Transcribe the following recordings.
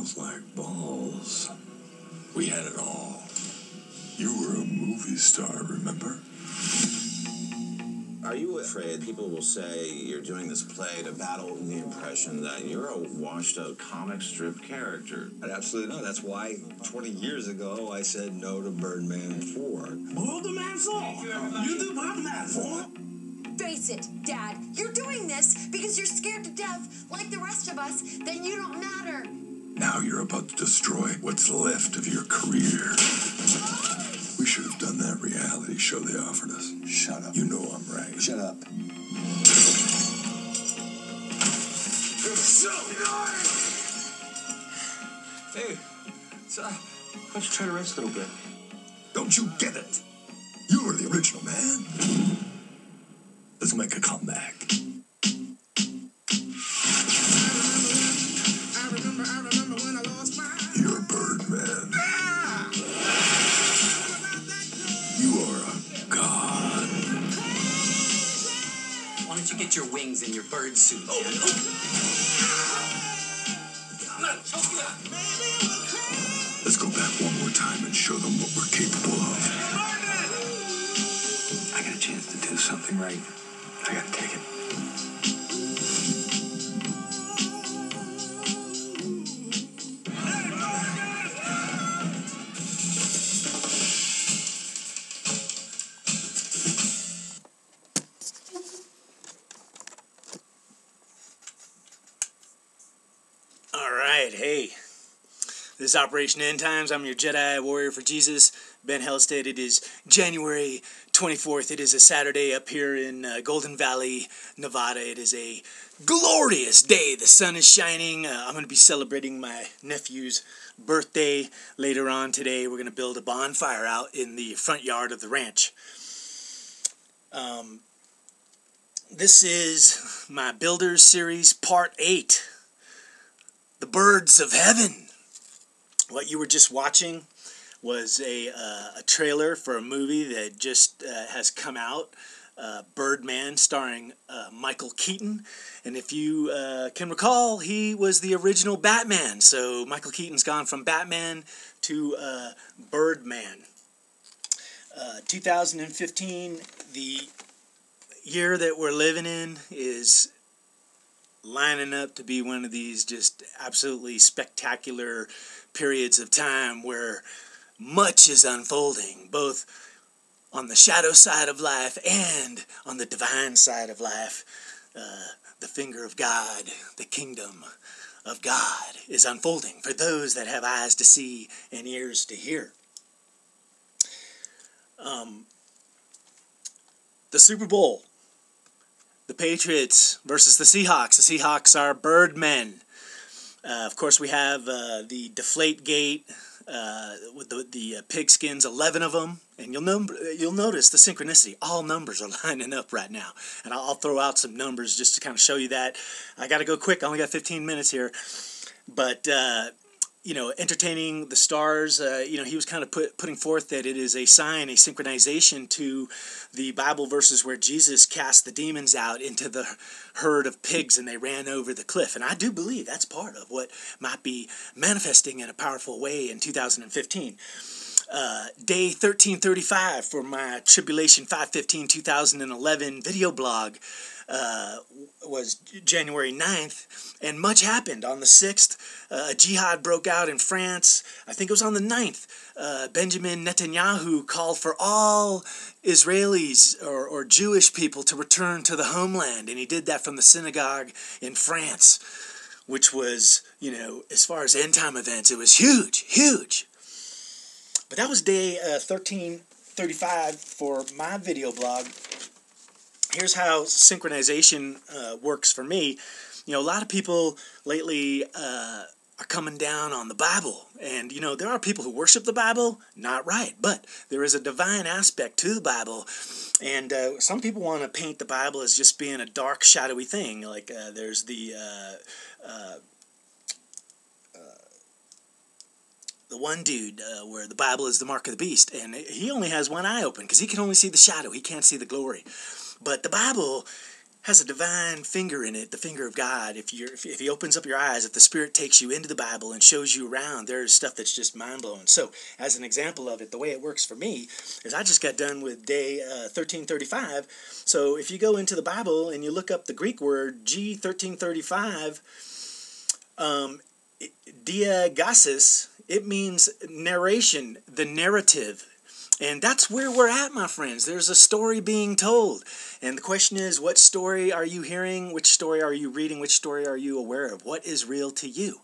Sounds like balls. We had it all. You were a movie star, remember? Are you afraid people will say you're doing this play to battle the impression that you're a washed-up comic strip character? Absolutely not. That's why 20 years ago I said no to Birdman 4. Birdman 4? You do Birdman 4? Face it, Dad. You're doing this because you're scared to death, like the rest of us. Then you don't matter. Now you're about to destroy what's left of your career. We should have done that reality show they offered us. Shut up. You know I'm right. Shut up. You're so annoying! Hey, so, why don't you try to rest a little bit? Don't you get it? You were the original man. Let's make a comeback. You're Birdman. You are a god. Why don't you get your wings and your bird suit, man? Let's go back one more time and show them what we're capable of. I got a chance to do something right. I gotta take it. Alright, hey. This is Operation End Times. I'm your Jedi Warrior for Jesus, Ben Hellstead. It is January 24th. It is a Saturday up here in Golden Valley, Nevada. It is a glorious day. The sun is shining. I'm going to be celebrating my nephew's birthday later on today. We're going to build a bonfire out in the front yard of the ranch. This is my Builders series, part 8. The Birds of Heaven. What you were just watching was a trailer for a movie that just has come out, Birdman, starring Michael Keaton. And if you can recall, he was the original Batman. So Michael Keaton's gone from Batman to Birdman. 2015, the year that we're living in, is lining up to be one of these just absolutely spectacular periods of time where much is unfolding, both on the shadow side of life and on the divine side of life. The finger of God, the kingdom of God is unfolding for those that have eyes to see and ears to hear. The Super Bowl. The Patriots versus the Seahawks. The Seahawks are Birdmen. Of course, we have the Deflate Gate with the pigskins, 11 of them. And you'll notice the synchronicity. All numbers are lining up right now. And I'll throw out some numbers just to kind of show you that. I got to go quick. I only got 15 minutes here. But, entertaining the stars, he was kind of putting forth that it is a sign, a synchronization to the Bible verses where Jesus cast the demons out into the herd of pigs and they ran over the cliff. And I do believe that's part of what might be manifesting in a powerful way in 2015. Day 1335 for my Tribulation 5/15/2011 video blog was January 9th, and much happened. On the 6th, a jihad broke out in France. I think it was on the 9th. Benjamin Netanyahu called for all Israelis or Jewish people to return to the homeland, and he did that from the synagogue in France, which was, as far as end-time events, it was huge, huge. But that was day 1335 for my video blog. Here's how synchronization works for me. A lot of people lately are coming down on the Bible. And, there are people who worship the Bible. Not right. But there is a divine aspect to the Bible. And some people want to paint the Bible as just being a dark, shadowy thing. Like there's the one dude where the Bible is the mark of the beast. And he only has one eye open because he can only see the shadow. He can't see the glory. But the Bible has a divine finger in it, the finger of God. If he opens up your eyes, if the Spirit takes you into the Bible and shows you around, there's stuff that's just mind-blowing. So, as an example of it, the way it works for me is I just got done with day 1335. So, if you go into the Bible and you look up the Greek word G1335, diēgēsis, it means narration, the narrative. And that's where we're at, my friends. There's a story being told. And the question is, what story are you hearing? Which story are you reading? Which story are you aware of? What is real to you?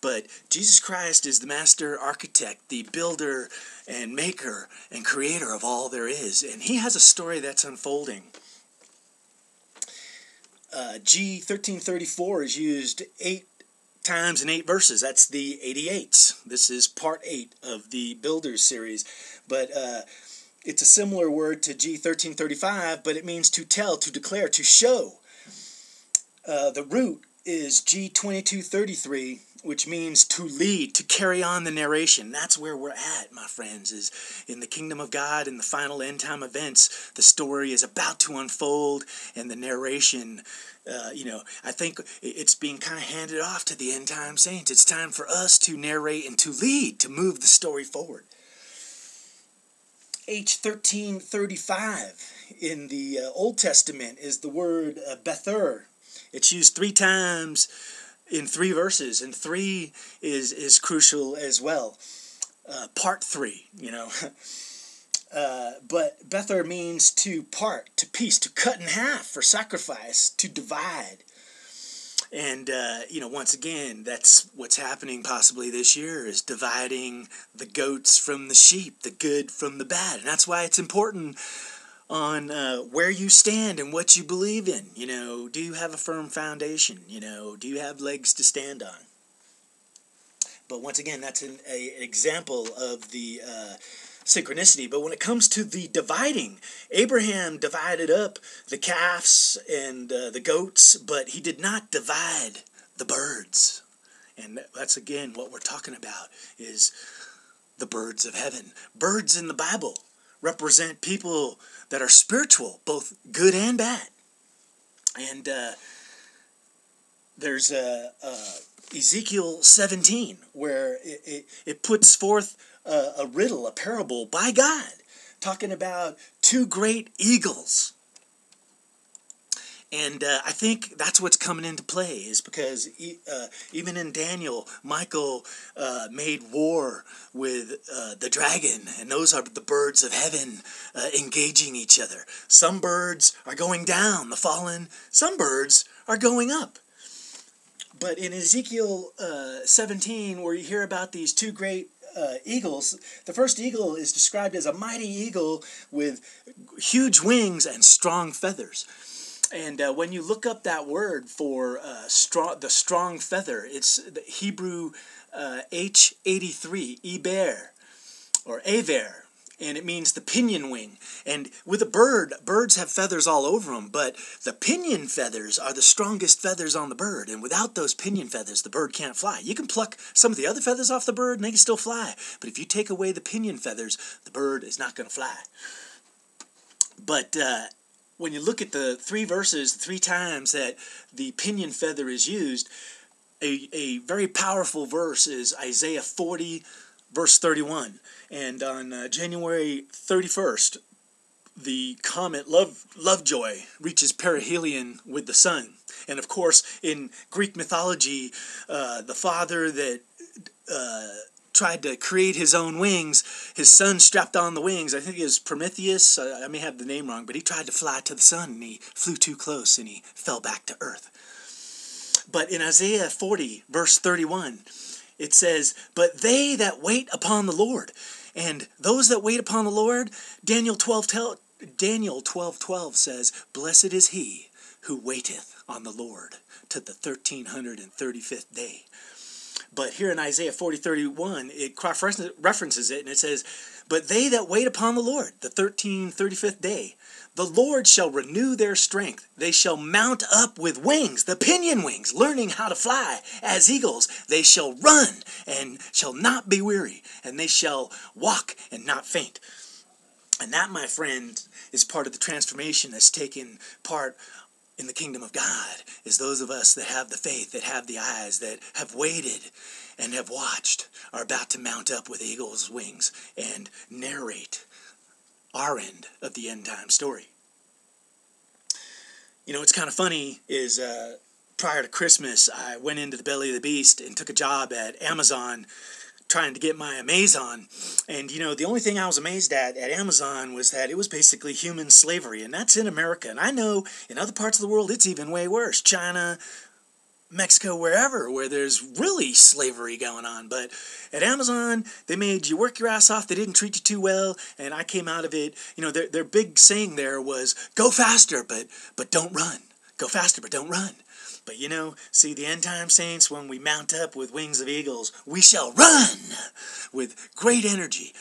But Jesus Christ is the master architect, the builder and maker and creator of all there is. And he has a story that's unfolding. G1334 is used 8 times in 8 verses. That's the 88s. This is part 8 of the Builders series. But it's a similar word to G1335, but it means to tell, to declare, to show. The root is G2233, which means to lead, to carry on the narration. That's where we're at, my friends, is in the kingdom of God, in the final end time events. The story is about to unfold, and the narration, I think it's being kind of handed off to the end time saints. It's time for us to narrate and to lead, to move the story forward. H1335 in the Old Testament is the word Bether. It's used 3 times in 3 verses, and 3 is crucial as well. Part 3, but Bether means to part, to piece, to cut in half for sacrifice, to divide. And, once again, that's what's happening possibly this year, is dividing the goats from the sheep, the good from the bad. And that's why it's important on where you stand and what you believe in. Do you have a firm foundation? Do you have legs to stand on? But once again, that's an example of the synchronicity. But when it comes to the dividing, Abraham divided up the calves and the goats, but he did not divide the birds. And that's again what we're talking about, is the birds of heaven. Birds in the Bible represent people that are spiritual, both good and bad. And there's Ezekiel 17, where it puts forth a riddle, a parable by God, talking about 2 great eagles. And I think that's what's coming into play, is because even in Daniel, Michael made war with the dragon, and those are the birds of heaven engaging each other. Some birds are going down, the fallen, some birds are going up. But in Ezekiel 17, where you hear about these 2 great eagles, the first eagle is described as a mighty eagle with huge wings and strong feathers. And when you look up that word for the strong feather, it's the Hebrew H83, eber, or aver, and it means the pinion wing. And with a bird, birds have feathers all over them, but the pinion feathers are the strongest feathers on the bird, and without those pinion feathers, the bird can't fly. You can pluck some of the other feathers off the bird, and they can still fly, but if you take away the pinion feathers, the bird is not going to fly. But when you look at the 3 verses, 3 times that the pinion feather is used, a very powerful verse is Isaiah 40, verse 31. And on January 31st, the comet LoveJoy reaches perihellion with the sun. And of course, in Greek mythology, the father that tried to create his own wings, his son strapped on the wings. I think it was Prometheus. I may have the name wrong, but he tried to fly to the sun, and he flew too close, and he fell back to earth. But in Isaiah 40, verse 31, it says, "But they that wait upon the Lord," and those that wait upon the Lord, Daniel 12:12 says, "Blessed is he who waiteth on the Lord to the 1335th day." But here in Isaiah 40:31, it references it, and it says, "But they that wait upon the Lord, the 1335th day, the Lord shall renew their strength. They shall mount up with wings," the pinion wings, learning how to fly as eagles. "They shall run and shall not be weary, and they shall walk and not faint." And that, my friend, is part of the transformation that's taken part in the kingdom of God is those of us that have the faith, that have the eyes, that have waited and have watched, are about to mount up with eagle's wings and narrate our end of the end time story. You know, what's kind of funny is prior to Christmas, I went into the belly of the beast and took a job at Amazon trying to get my Amazon. And, you know, the only thing I was amazed at Amazon was that it was basically human slavery. And that's in America. And I know in other parts of the world, it's even way worse. China, Mexico, wherever, where there's really slavery going on. But at Amazon, they made you work your ass off. They didn't treat you too well. And I came out of it. You know, their big saying there was, go faster, but don't run. Go faster, but don't run. But, you know, see, the end time saints, when we mount up with wings of eagles, we shall run with great energy.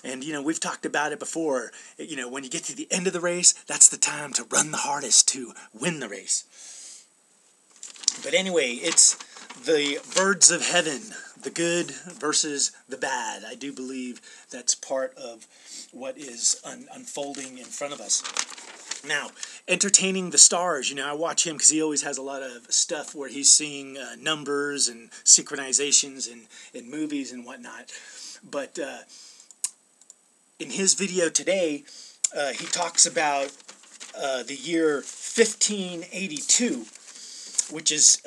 And, you know, we've talked about it before. You know, when you get to the end of the race, that's the time to run the hardest to win the race. But anyway, it's the birds of heaven, the good versus the bad. I do believe that's part of what is unfolding in front of us. Now, entertaining the stars, you know, I watch him because he always has a lot of stuff where he's seeing numbers and synchronizations in movies and whatnot. But in his video today, he talks about the year 1582, which is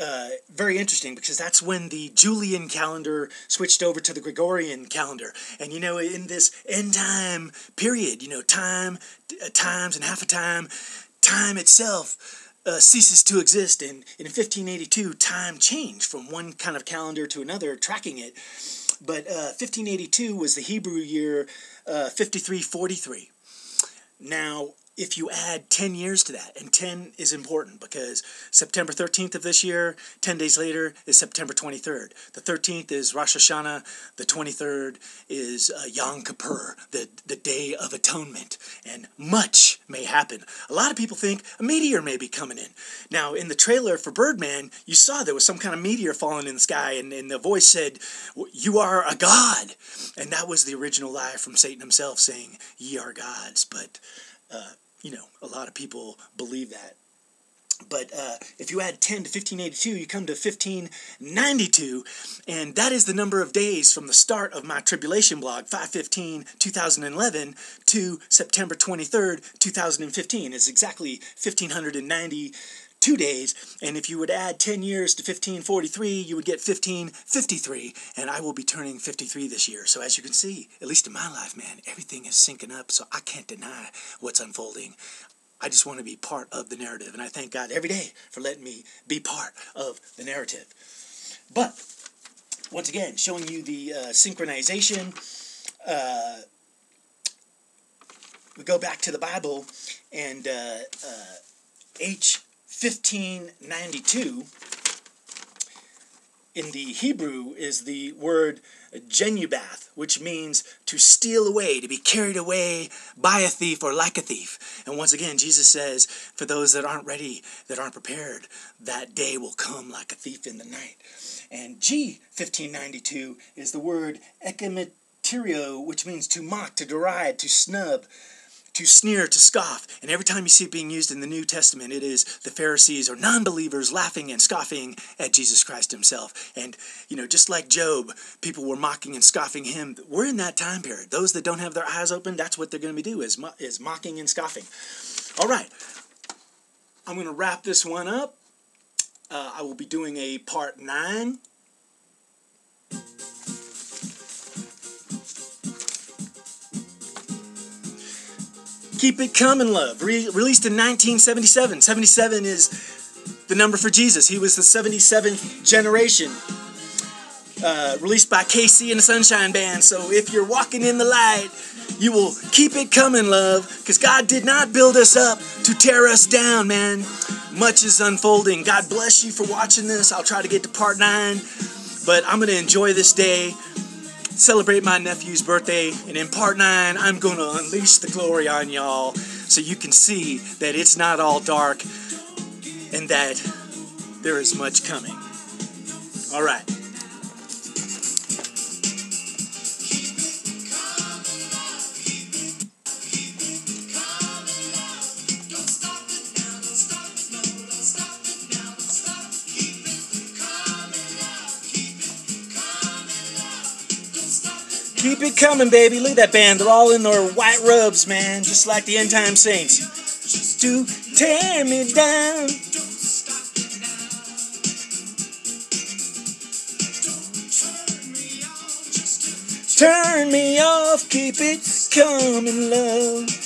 very interesting because that's when the Julian calendar switched over to the Gregorian calendar. And, you know, in this end time period, you know, times and half a time itself ceases to exist. And in 1582, time changed from one kind of calendar to another, tracking it. But 1582 was the Hebrew year 5343. Now, if you add 10 years to that, and 10 is important because September 13th of this year, 10 days later, is September 23rd. The 13th is Rosh Hashanah. The 23rd is Yom Kippur, the Day of Atonement. And much may happen. A lot of people think a meteor may be coming in. Now, in the trailer for Birdman, you saw there was some kind of meteor falling in the sky, and the voice said, "You are a god." And that was the original lie from Satan himself, saying, "Ye are gods." But you know, a lot of people believe that. But if you add 10 to 1582, you come to 1592, and that is the number of days from the start of my tribulation blog, 5/15/2011, to September 23rd, 2015. It's exactly 1592 days, and if you would add 10 years to 1543, you would get 1553, and I will be turning 53 this year. So as you can see, at least in my life, man, everything is syncing up, so I can't deny what's unfolding. I just want to be part of the narrative, and I thank God every day for letting me be part of the narrative. But, once again, showing you the synchronization, we go back to the Bible, and H1592 in the Hebrew is the word genubath, which means to steal away, to be carried away by a thief or like a thief. And once again, Jesus says, for those that aren't ready, that aren't prepared, that day will come like a thief in the night. And G1592 is the word ekimeterio, which means to mock, to deride, to snub, to sneer, to scoff. And every time you see it being used in the New Testament, it is the Pharisees or non-believers laughing and scoffing at Jesus Christ himself. And, you know, just like Job, people were mocking and scoffing him. We're in that time period. Those that don't have their eyes open, that's what they're going to do, is mocking and scoffing. All right. I'm going to wrap this one up. I will be doing a part 9. Keep It Coming, Love, released in 1977. 77 is the number for Jesus. He was the 77th generation. Released by KC and the Sunshine Band. So if you're walking in the light, you will keep it coming, love, because God did not build us up to tear us down, man. Much is unfolding. God bless you for watching this. I'll try to get to part 9, but I'm going to enjoy this day, celebrate my nephew's birthday, and in part 9, I'm going to unleash the glory on y'all so you can see that it's not all dark and that there is much coming. All right. Keep it coming, baby. Look at that band. They're all in their white robes, man. Just like the End Time Saints. Do tear me down. Turn me off. Keep it coming, love.